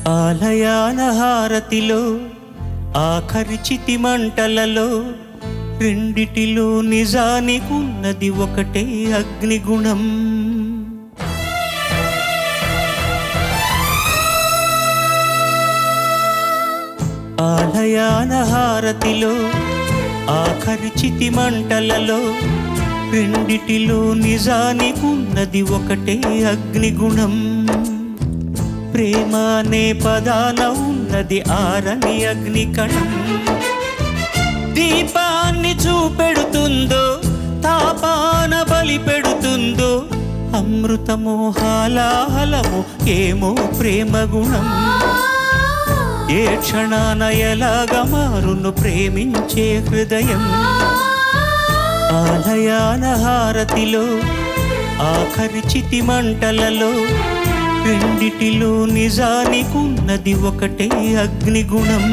ఆలయాల హారతిలో ఆఖరి చితి మంటలలో రెండిటిలో నిజానికున్నది ఒకటే అగ్నిగుణం. ఆలయాల హారతిలో ఆఖరి చితి మంటలలో రెండిటిలో నిజానికున్నది ఒకటే అగ్నిగుణం. ప్రేమ అనే పదాన ఉన్నది ఆరని అగ్నికణం. దీపాన్ని చూపెడుతుందో తాపాన బలి పెడుతుందో అమృతమో హాలాహలమో ఏమో ప్రేమ గుణం. ఏ క్షణాన ఎలాగా మారును ప్రేమించే హృదయం. ఆలయాల హారతిలో ఆఖరి చితి మంటలలో రెండిటిలో నిజానికున్నది ఒకటే అగ్నిగుణం.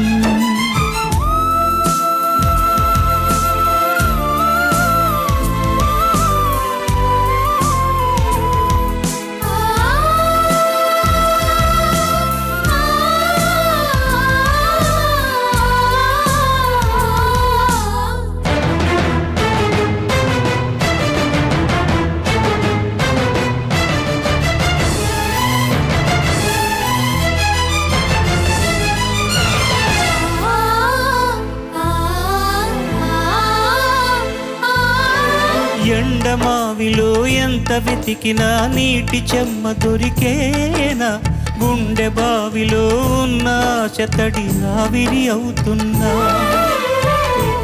ఎండమావిలో ఎంత వెతికినా నీటి చెమ్మ దొరికేనా. గుండె బావిలో ఉన్న చెత్తడి ఆవిరి అవుతున్నా.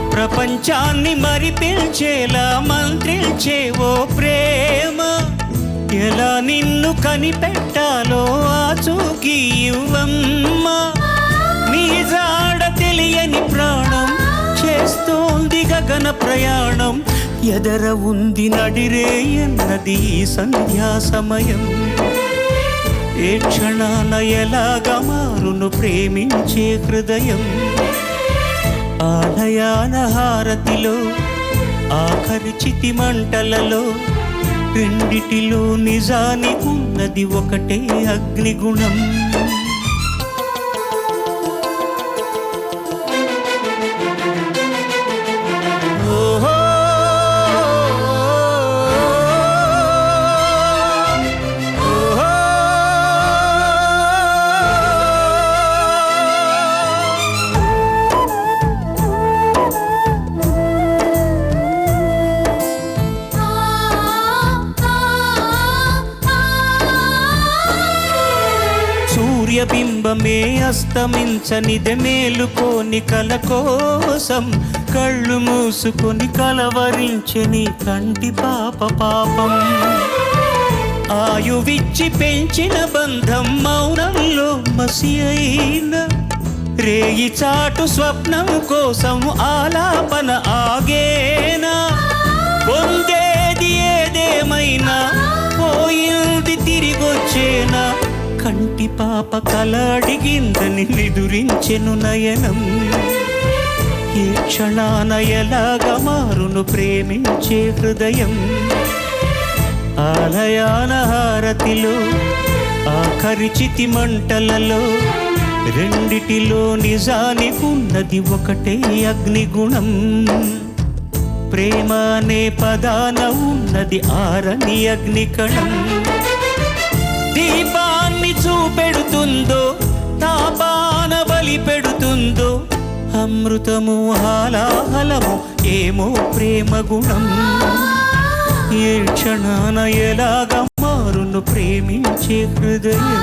ప్రపంచాన్ని మరిపించేలా మంత్రించేవో ప్రేమ. ఎలా నిన్ను కనిపెట్టాలో ఆచూకీ ఇవ్వమ్మా. నీ జాడ తెలియని ప్రాణం చేస్తోంది గగన ప్రయాణం. ఎదర ఉంది నడిరే ఎన్నది సంధ్యా సమయం. ఏ క్షణాన ఎలాగా మారును ప్రేమించే హృదయం. ఆలయాల హారతిలో ఆఖరి చితి మంటలలో రెండిటిలో నిజానికున్నది ఒకటే అగ్నిగుణం. సూర్యబింబమే అస్తమించనిదే మేలుకోని కల కోసం. కళ్ళు మూసుకొని కలవరించని కంటి పాప పాపం. ఆయువిచ్చి పెంచిన బంధం మౌనంలో మసి అయిన. రేయి చాటు స్వప్నం కోసం ఆలాపన ఆగేనా. పొందేది ఏదేమైనా పోయింది తిరిగొచ్చేనా. కంటి పాప కల అడిగిందని నిదురించెను నయనం. ఏ క్షణాన ఎలాగా మారును ప్రేమించే హృదయం. ఆలయాల హారతిలో ఆఖరి చితి మంటలలో రెండిటిలో నిజానికున్నది ఒకటే అగ్నిగుణం. ప్రేమ అనే పదాన ఉన్నది ఆరని అగ్నికణం. దీపాన్ని చూపెడుతుందో తాపాన బలి పెడుతుందో అమృతము హాలాహలము ఏమో ప్రేమ గుణం. ఏ క్షణాన ఎలాగా మారును ప్రేమించే హృదయం.